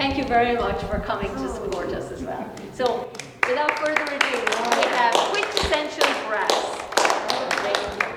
thank you very much for coming to support us as well. So, without further ado, we have Quintessential Brass. Thank you.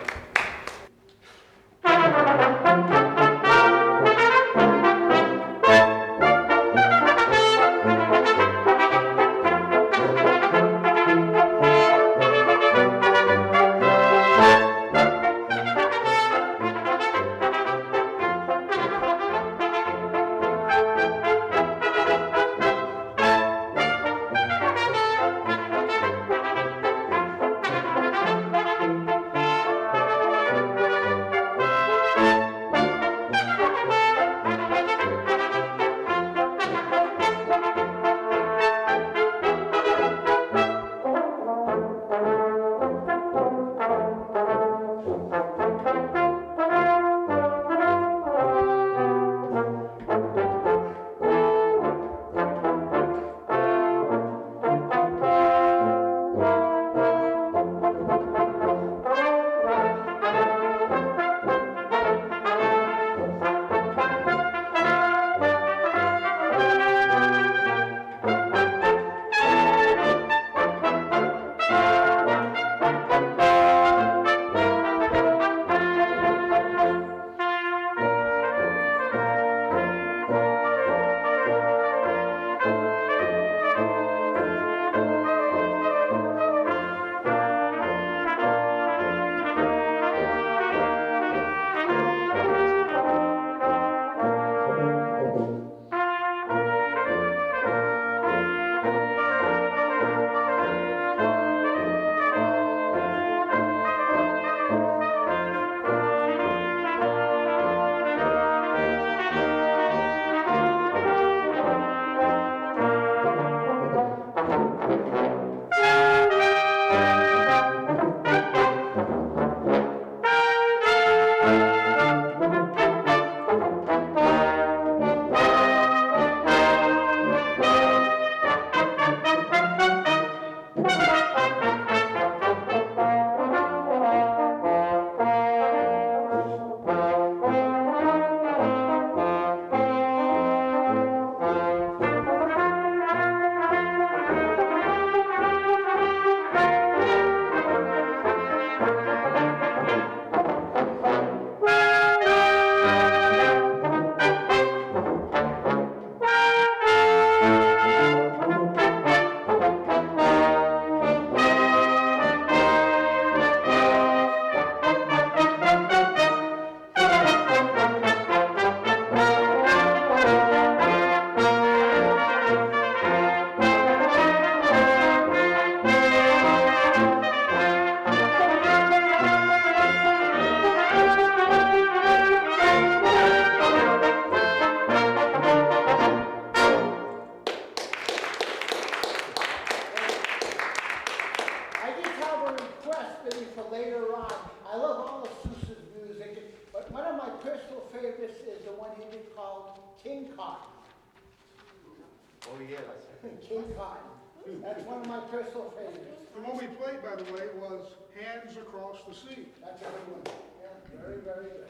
King Cotton. That's one of my personal favorites. The one we played, by the way, was Hands Across the Sea. That's a good one. Yeah, very, very good.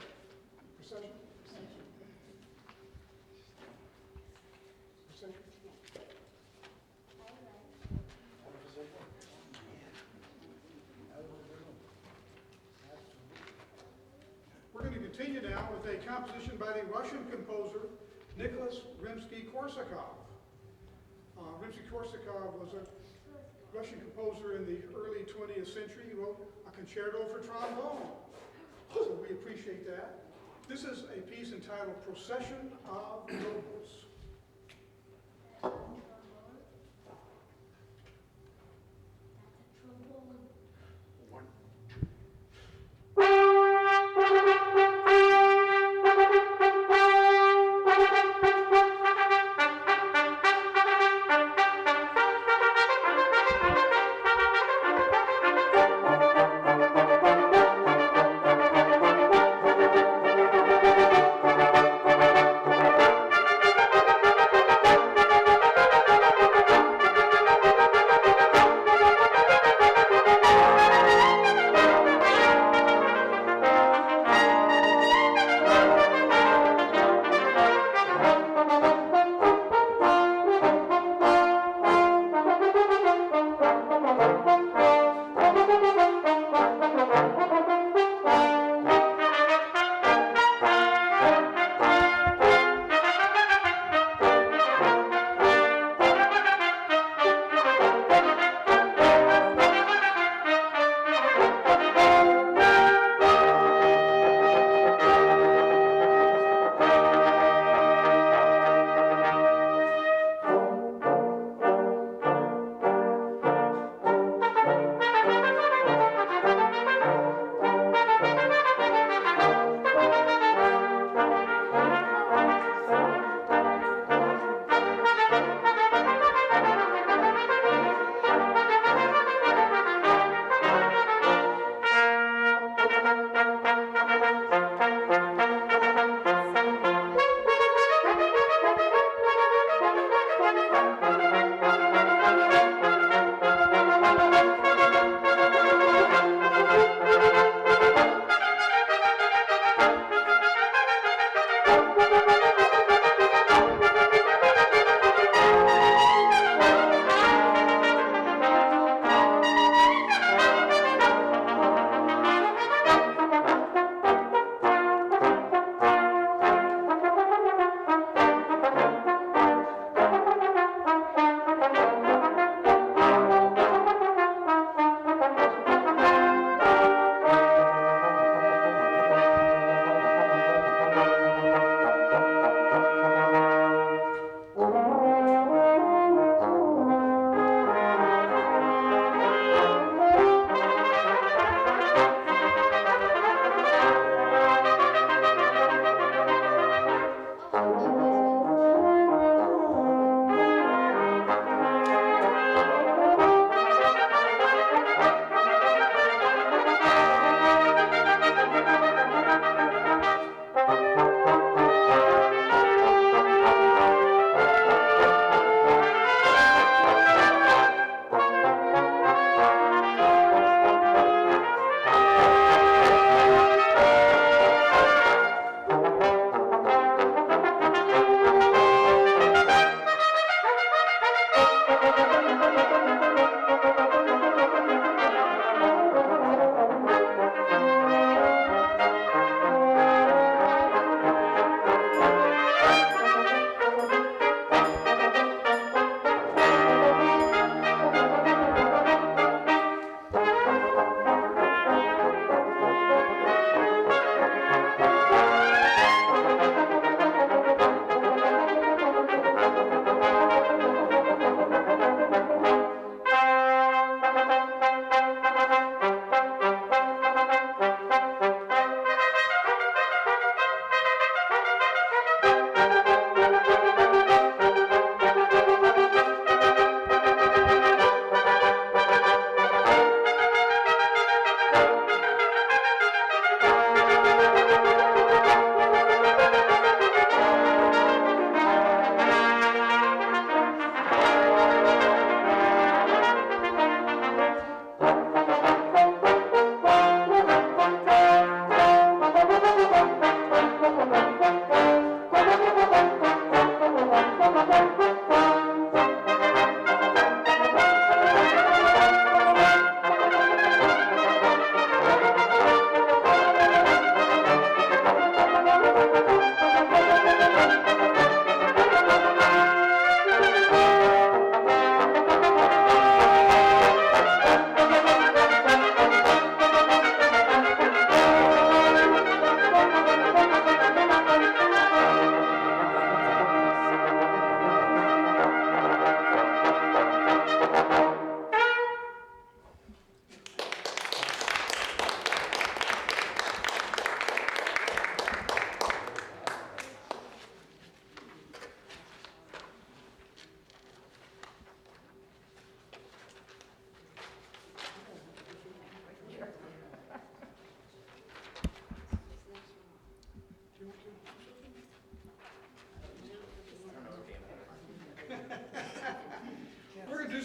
Procession. We're going to continue now with a composition by the Russian composer Nicholas Rimsky-Korsakov. Rimsky-Korsakov was a Russian composer in the early 20th century. He wrote a concerto for trombone. So we appreciate that. This is a piece entitled Procession of Nobles.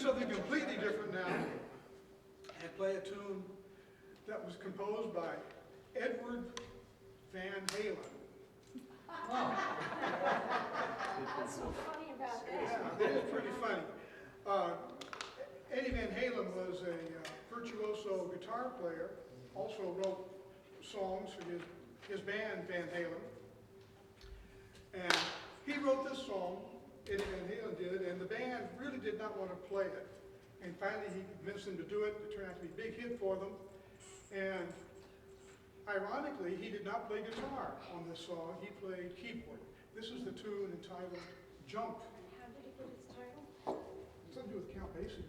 something completely different now and play a tune that was composed by Edward Van Halen. What's so funny about that? Yeah, it is pretty funny. Eddie Van Halen was a virtuoso guitar player, also wrote songs for his band Van Halen. And he wrote this song, Eddie Van Halen did, and the band really did not want to play it. And finally he convinced them to do it. It turned out to be a big hit for them. And ironically, he did not play guitar on this song. He played keyboard. This is the tune entitled Jump. How did he get his title? Something to do with Count Basie.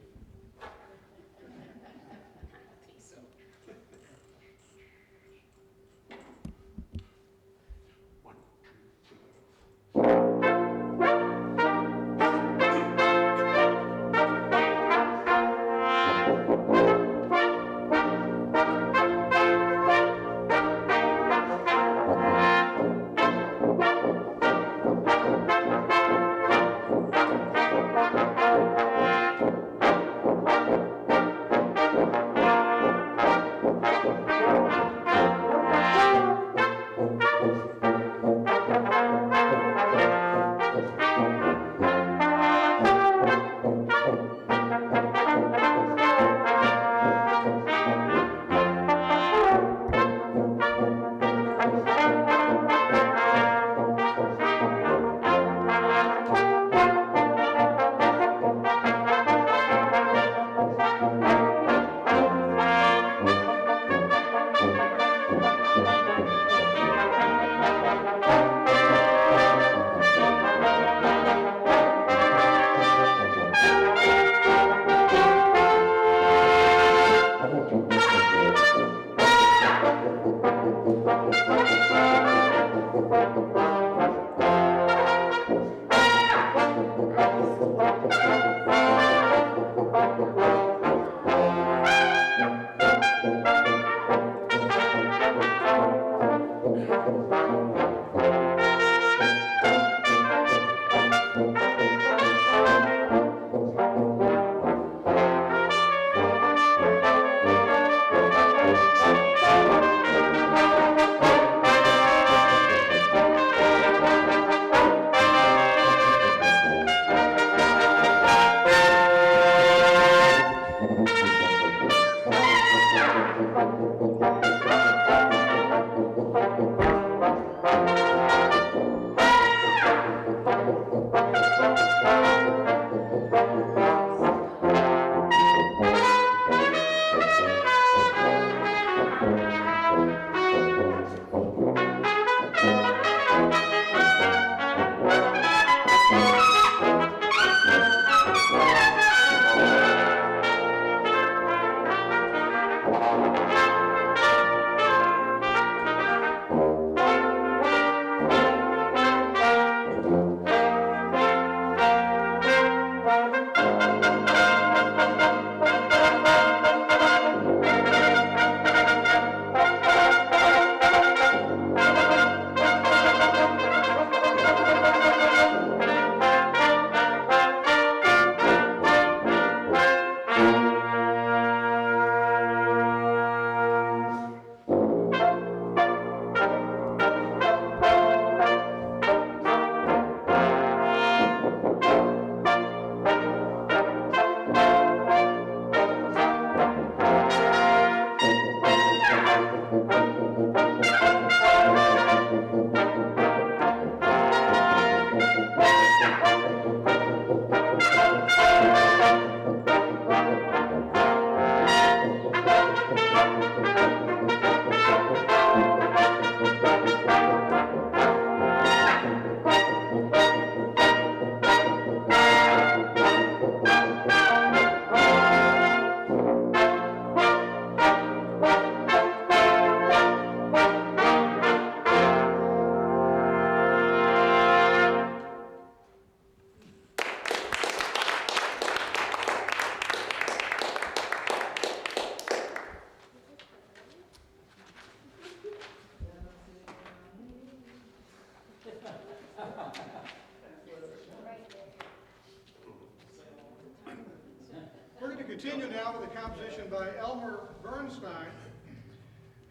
continue now with a composition by Elmer Bernstein.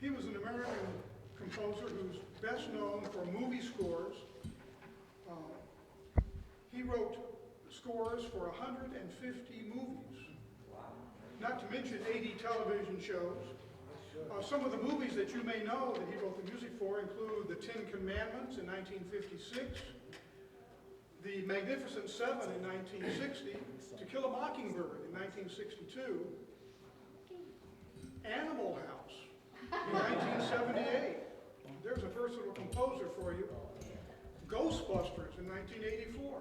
He was an American composer who's best known for movie scores. He wrote scores for 150 movies, not to mention 80 television shows. Some of the movies that you may know that he wrote the music for include The Ten Commandments in 1956, The Magnificent Seven in 1960, To Kill a Mockingbird in 1962, Animal House in 1978. There's a versatile composer for you. Ghostbusters in 1984.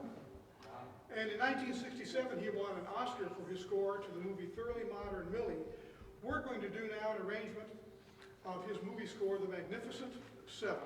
And in 1967, he won an Oscar for his score to the movie Thoroughly Modern Millie. We're going to do now an arrangement of his movie score, The Magnificent Seven.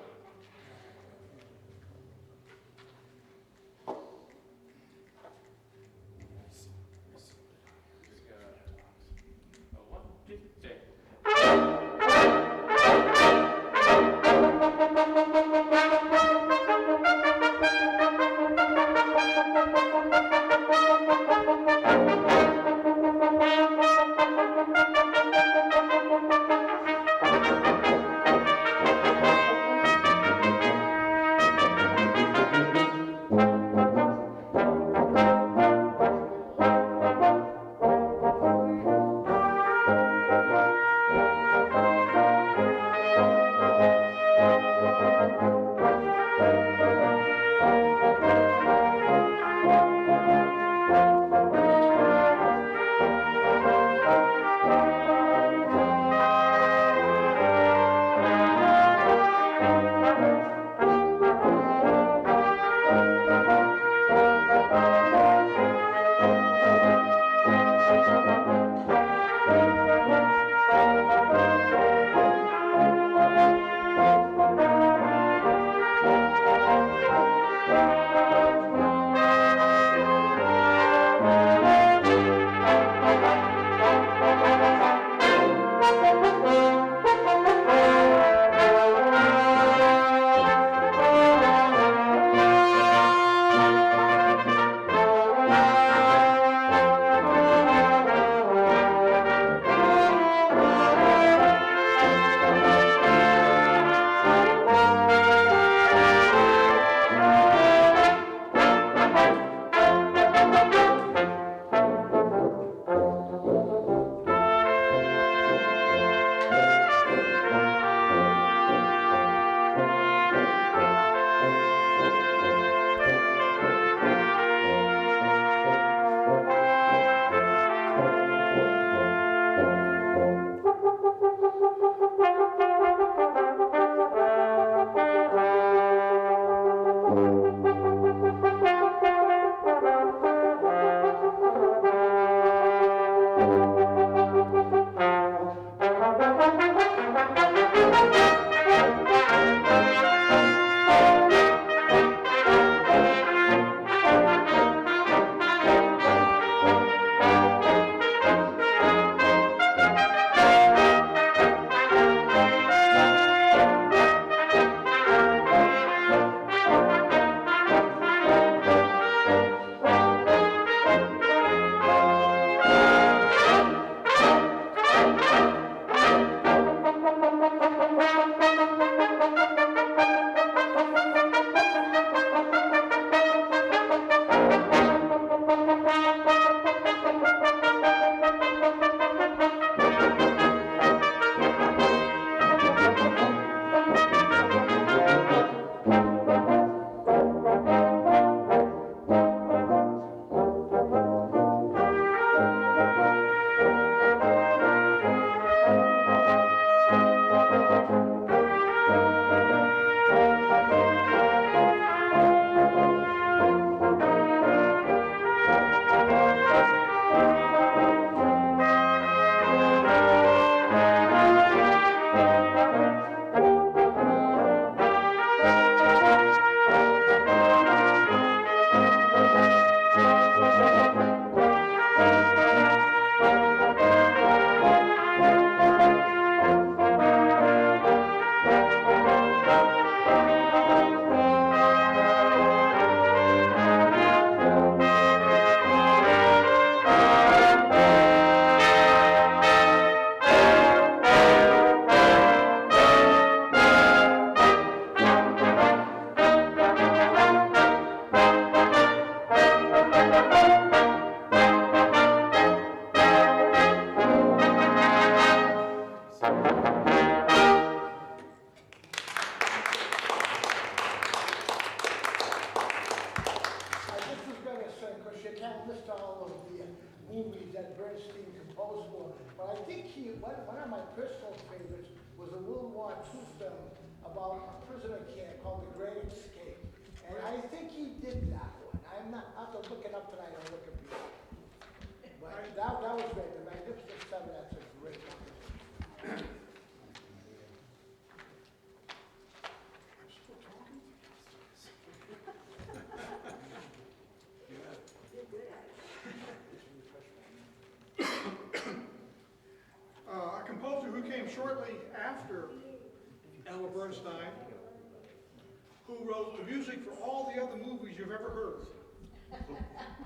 list all of the movies that Bernstein composed for, but I think one of my personal favorites was a World War II film about a prisoner camp called The Great Escape. And I think he did that one. I'll have to look it up tonight on Wikipedia. But that was great. The Magnificent Seven, that's a great one. I'm still talking? A composer who came shortly after Ella Bernstein, who wrote the music for all the other movies you've ever heard,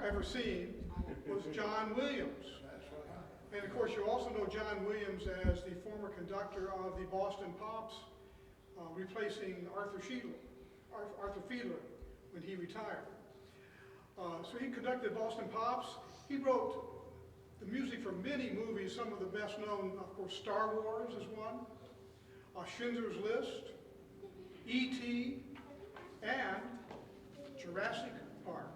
ever seen, was John Williams. And of course, you also know John Williams as the former conductor of the Boston Pops, replacing Arthur Fiedler when he retired. So he conducted Boston Pops. He wrote the music for many movies, some of the best known, of course, Star Wars is one, Schindler's List, E.T., and Jurassic Park.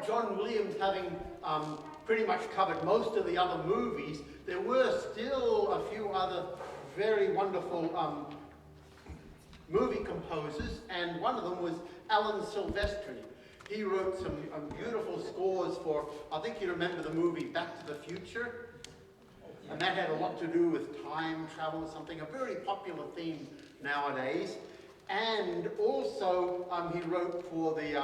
John Williams having pretty much covered most of the other movies, there were still a few other very wonderful movie composers, and one of them was Alan Silvestri. He wrote some beautiful scores for, I think you remember the movie Back to the Future, and that had a lot to do with time travel, something, a very popular theme nowadays. And also he wrote for the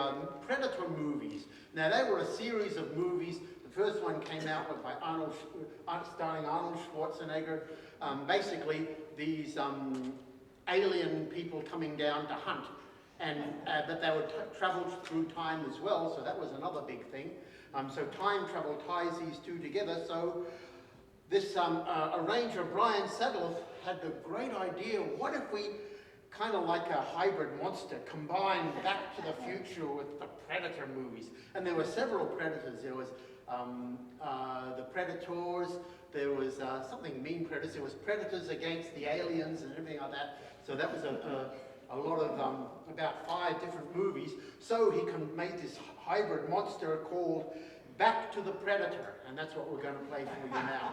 Predator movies. Now they were a series of movies. The first one came out by starring Arnold Schwarzenegger. Basically these alien people coming down to hunt, and but they would travel through time as well, so that was another big thing. So time travel ties these two together. So this arranger, Brian Sadler, had the great idea, what if we kind of like a hybrid monster, combined Back to the Future with the Predator movies. And there were several Predators. There was the Predators, there was something Mean Predators, there was Predators Against the Aliens and everything like that. So that was a lot of, about 5 different movies. So he made this hybrid monster called Back to the Predator. And that's what we're going to play for you now.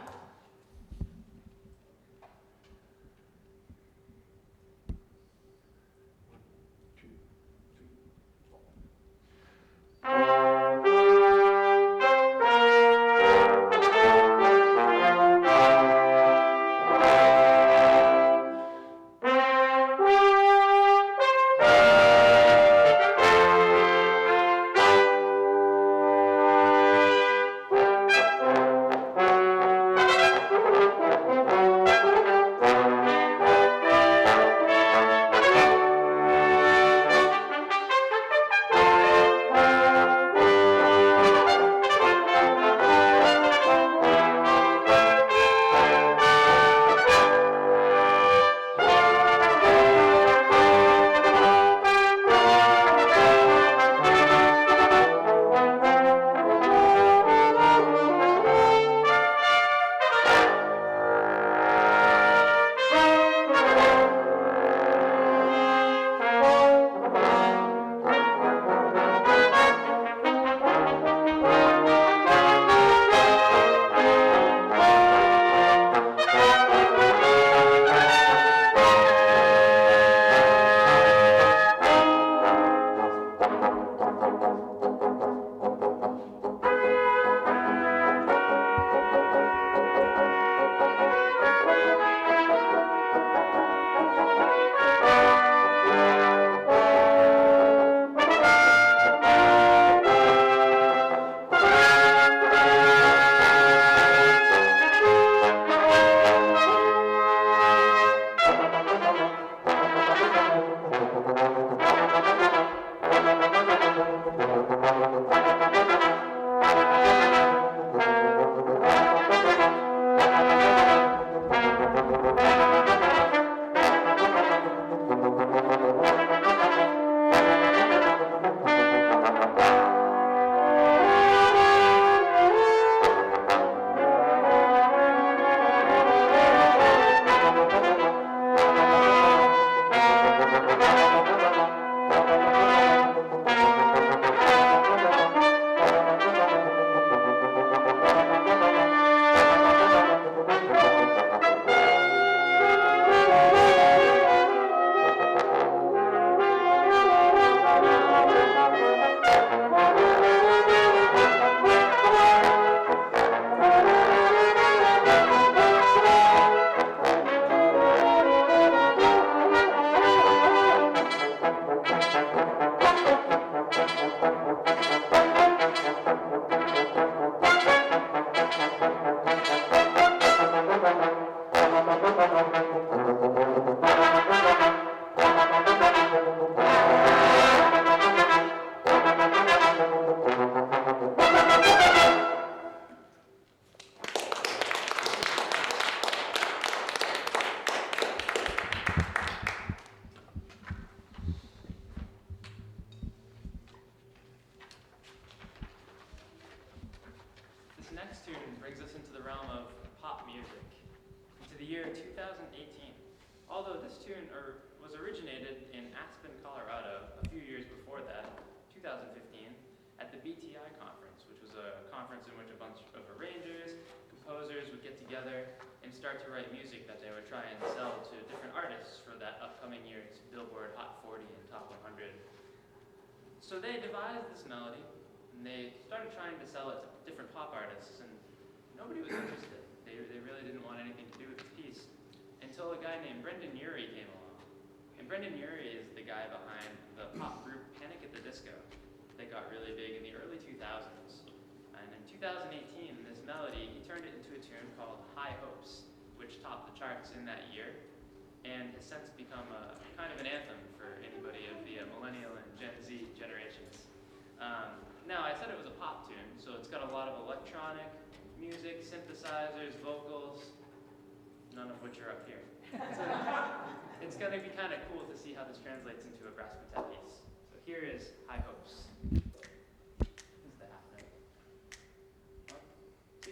was originated in Aspen, Colorado, a few years before that, 2015, at the BTI conference, which was a conference in which a bunch of arrangers, composers would get together and start to write music that they would try and sell to different artists for that upcoming year's Billboard Hot 40 and Top 100. So they devised this melody, and they started trying to sell it to different pop artists, and nobody was interested. They really didn't want anything to do with this piece, until a guy named Brendan Urie came along. And Brendan Urie is the guy behind the pop group Panic at the Disco that got really big in the early 2000s. And in 2018, this melody, he turned it into a tune called High Hopes, which topped the charts in that year, and has since become a kind of an anthem for anybody of the millennial and Gen Z generations. Now, I said it was a pop tune, so it's got a lot of electronic music, synthesizers, vocals, none of which are up here. It's going to be kind of cool to see how this translates into a brass quintet piece. So here is High Hopes. This is the half note. 1, 2,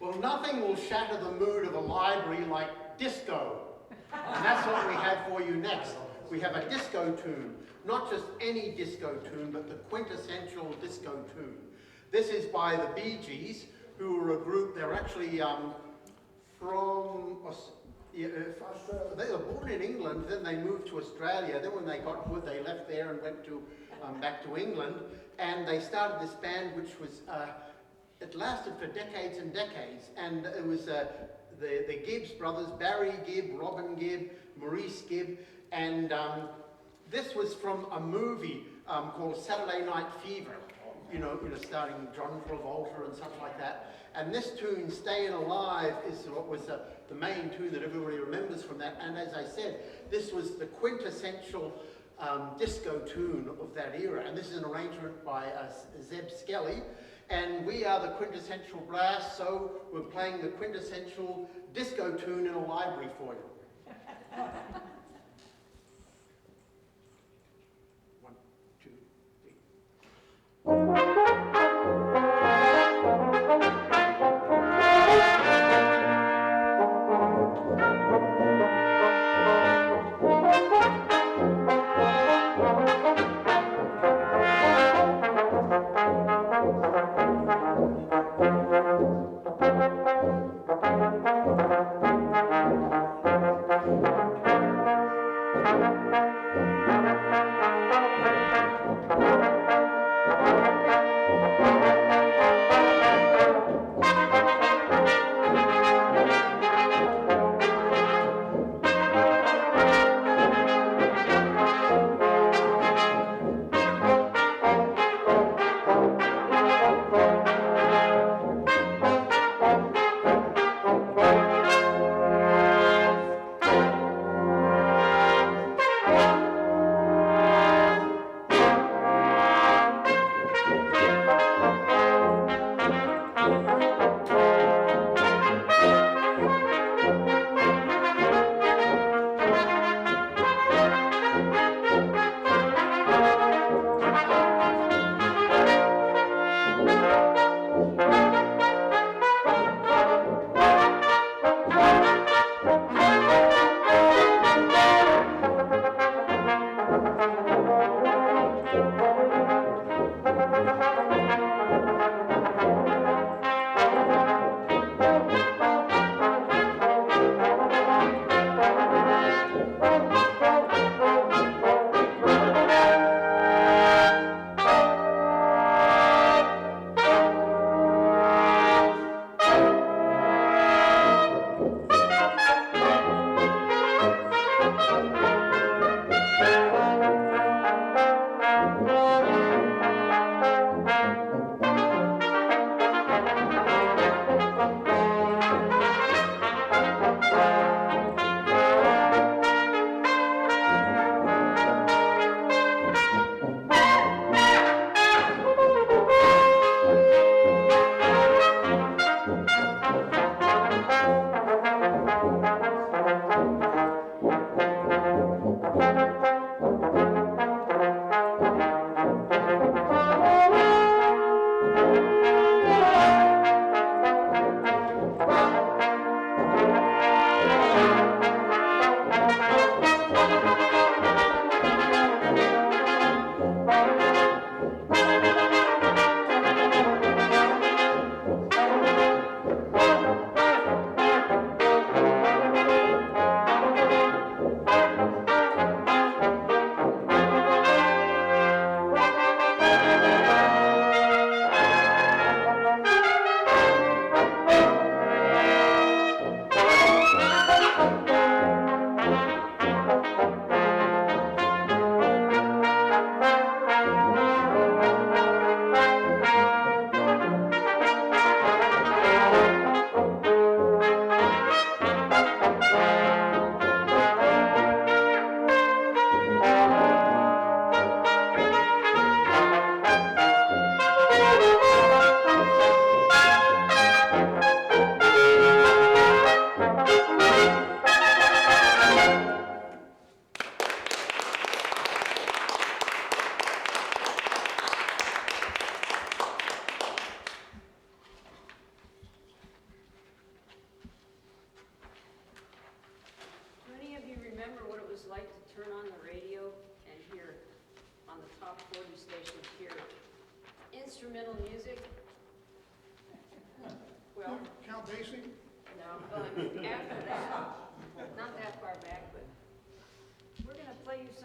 Well, nothing will shatter the mood of a library like disco. And that's what we have for you next. We have a disco tune. Not just any disco tune, but the quintessential disco tune. This is by the Bee Gees, who are a group, they're actually from Yeah, they were born in England, then they moved to Australia. Then when they got good, they left there and went to back to England. And they started this band, which was it lasted for decades and decades. And it was the Gibbs brothers, Barry Gibb, Robin Gibb, Maurice Gibb, and this was from a movie called Saturday Night Fever. You know, starring John Travolta and stuff like that. And this tune, Staying Alive, is what was the main tune that everybody remembers from that. And as I said, this was the quintessential disco tune of that era. And this is an arrangement by Zeb Skelly. And we are the Quintessential Brass, so we're playing the quintessential disco tune in a library for you. 1, 2, 3.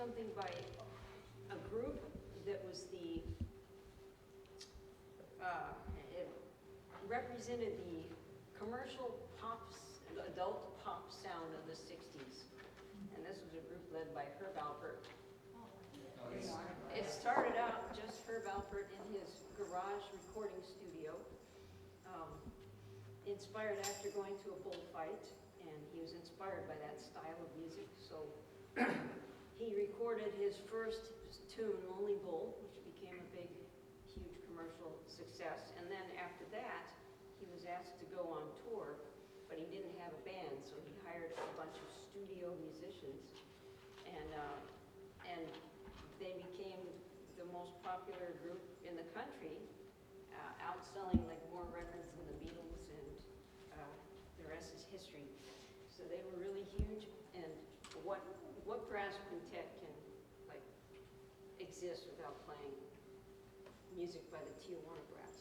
something by a group that was it represented the commercial adult pop sound of the 60s. And this was a group led by Herb Alpert. It started out just Herb Alpert in his garage recording studio, inspired after going to a bullfight, and he was inspired by that style of music, so he recorded his first tune, Lonely Bull, which became a big, huge commercial success, and then after that, he was asked to go on tour, but he didn't have a band, so he hired a bunch of studio musicians, and they became the most popular group in the country, outselling like more records than the Beatles, and the rest is history. So they were really huge, and what brass quintet can like exist without playing music by the Tijuana Brass?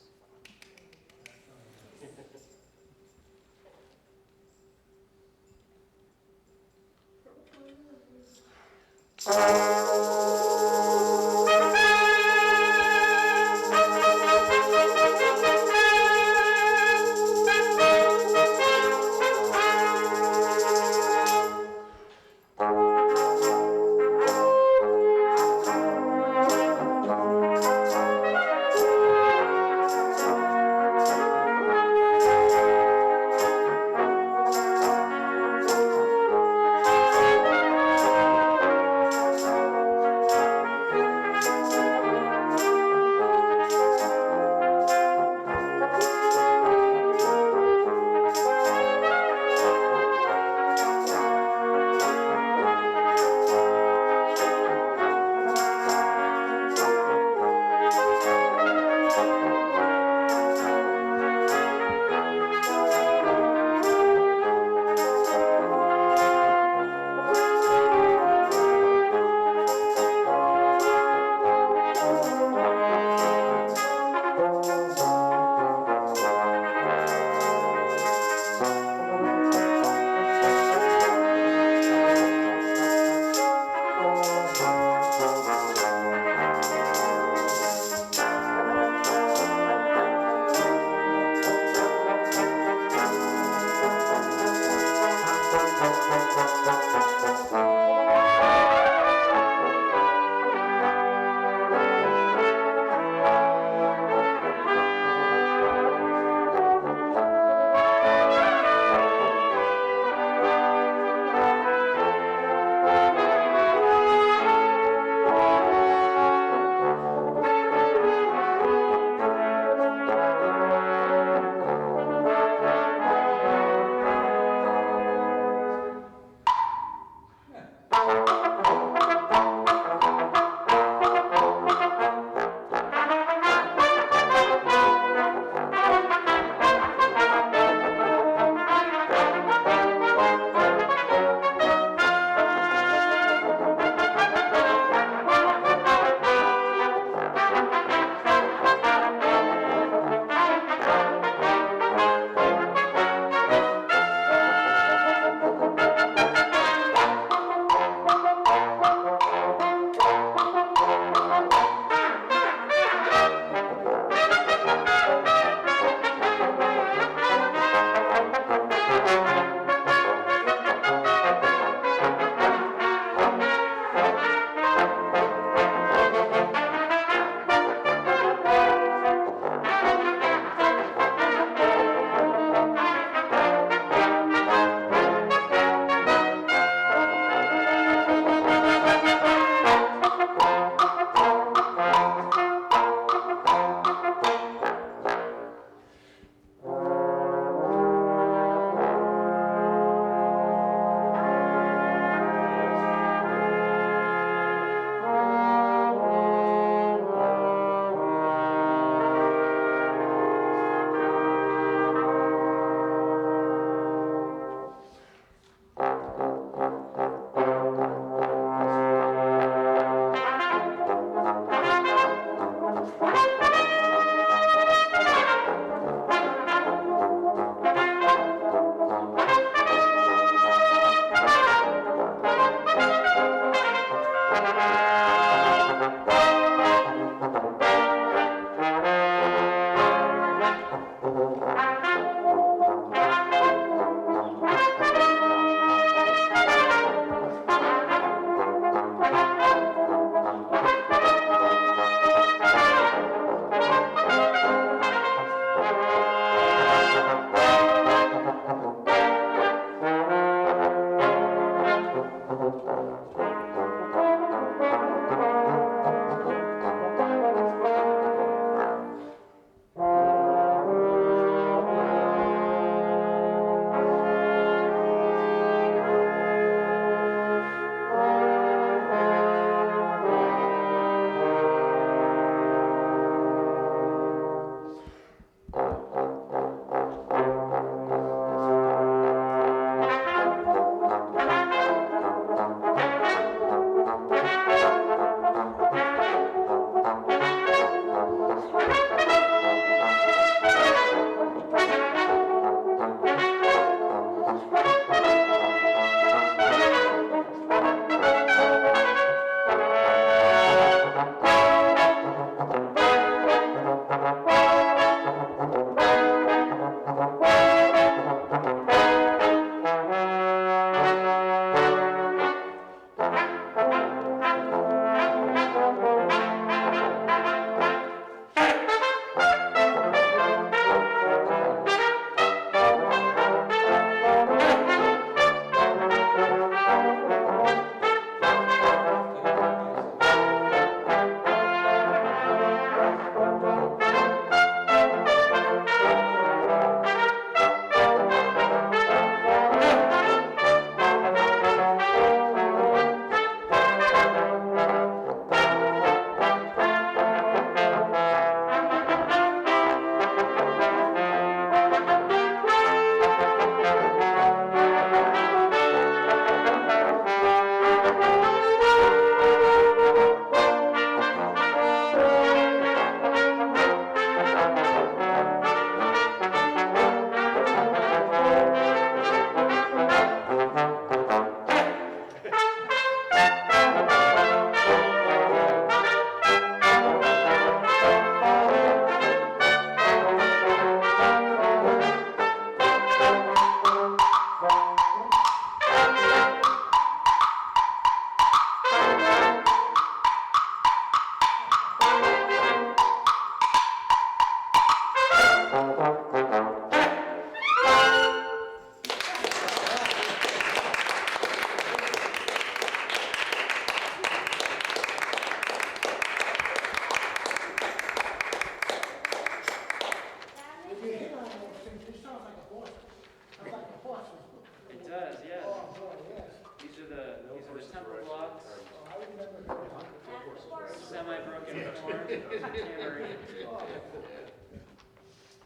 Tambourine.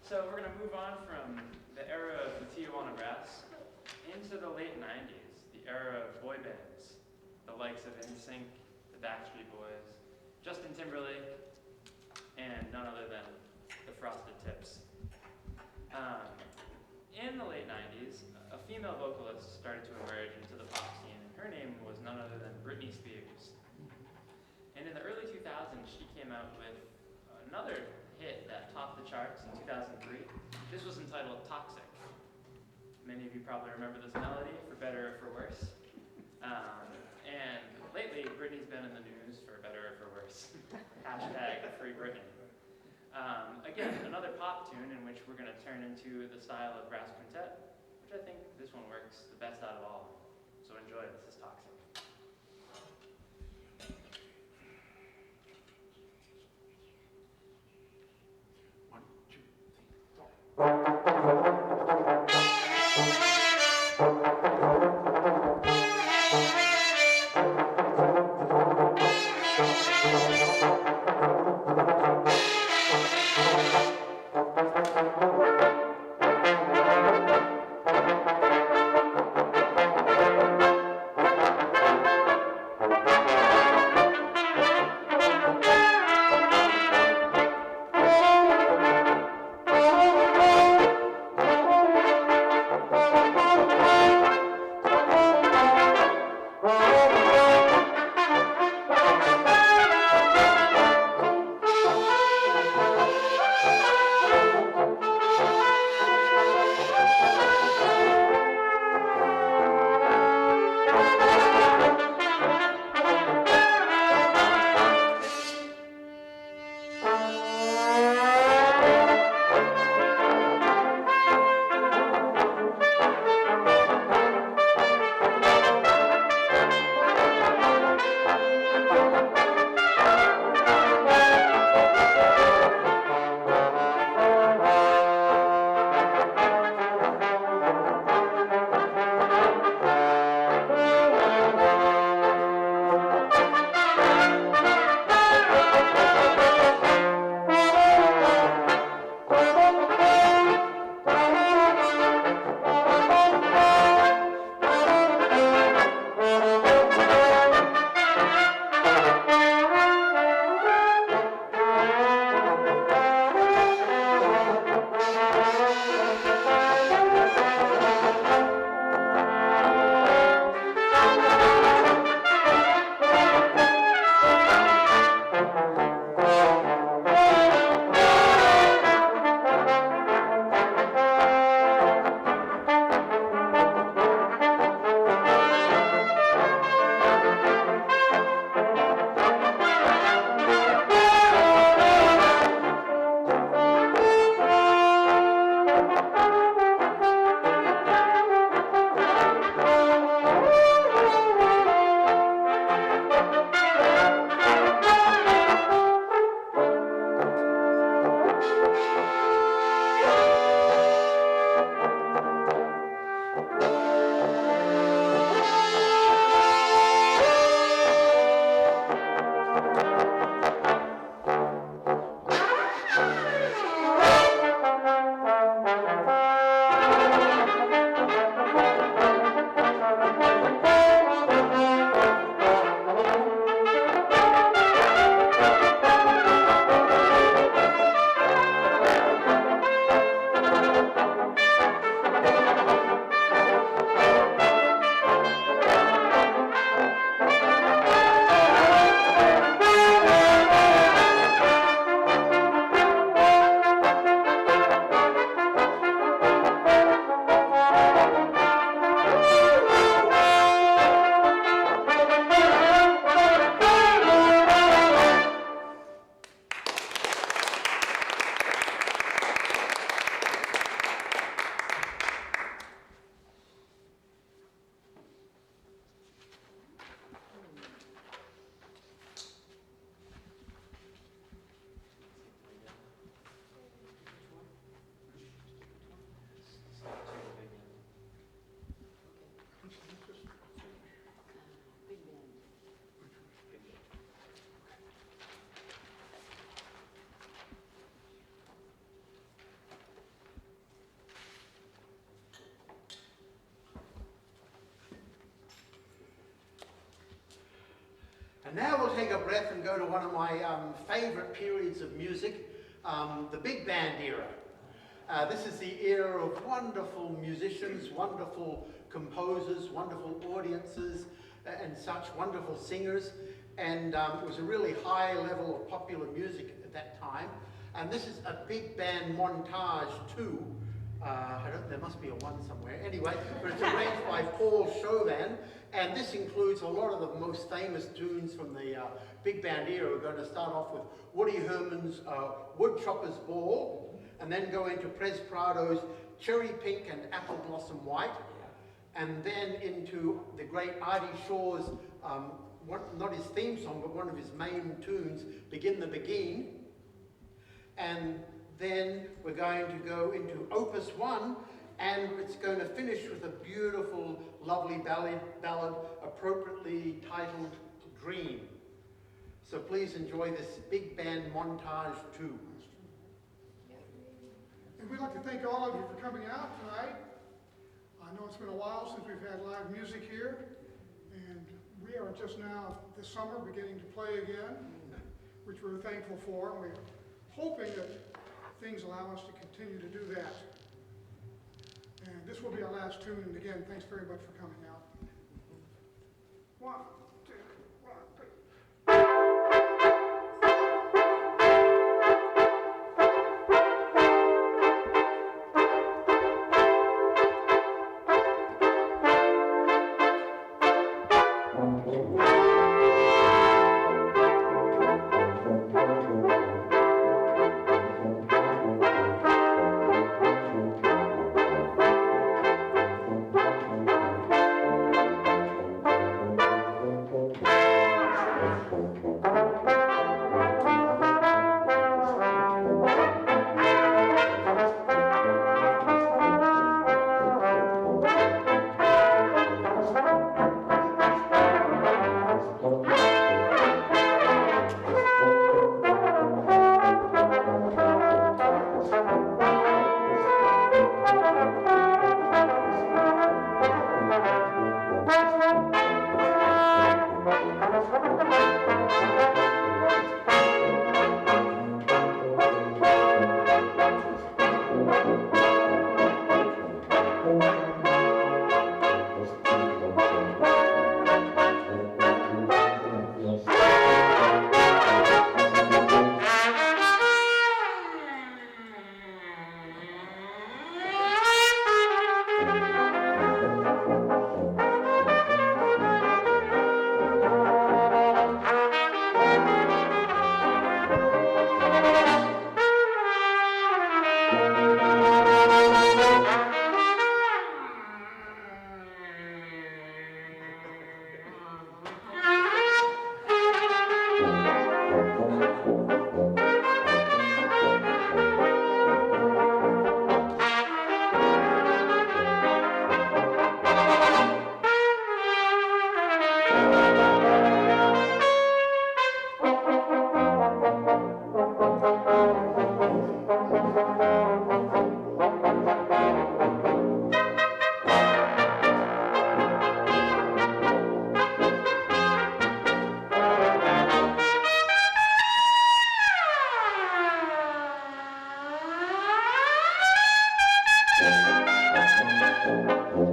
So we're gonna move on from the era of the Tijuana Brass into the late 90s, the era of boy bands, the likes of NSYNC, the Backstreet Boys, Justin Timberlake, and none other than the Frosted Tips. In the late 90s, a female vocalist started to emerge into the pop scene, and her name was none other than Britney Spears. And in the early 2000s, she came out with another hit that topped the charts in 2003. This was entitled Toxic. Many of you probably remember this melody, for better or for worse. And lately, Britney's been in the news for better or for worse. Hashtag Free Britney. Again, another pop tune in which we're going to turn into the style of brass quintet, which I think this one works the best out of all of them. So enjoy, this is Toxic. One, two, three, four. And now we'll take a breath and go to one of my favorite periods of music, the big band era. This is the era of wonderful musicians, wonderful composers, wonderful audiences, and such wonderful singers. And it was a really high level of popular music at that time. And this is a big band montage too. There must be a one somewhere. Anyway, but it's arranged by Paul Chauvin. And this includes a lot of the most famous tunes from the big band era. We're going to start off with Woody Herman's Wood Chopper's Ball, and then go into Pres Prado's Cherry Pink and Apple Blossom White, and then into the great Artie Shaw's, not his theme song, but one of his main tunes, Begin the Begin. And then we're going to go into Opus 1, and it's going to finish with a beautiful, lovely ballad appropriately titled Dream. So please enjoy this big band montage too. And we'd like to thank all of you for coming out tonight. I know it's been a while since we've had live music here, and we are just now this summer beginning to play again, which we're thankful for, and we're hoping that things allow us to continue to do that. And this will be our last tune, and again, thanks very much for coming out. 1, 2, 1, 3. Thank you.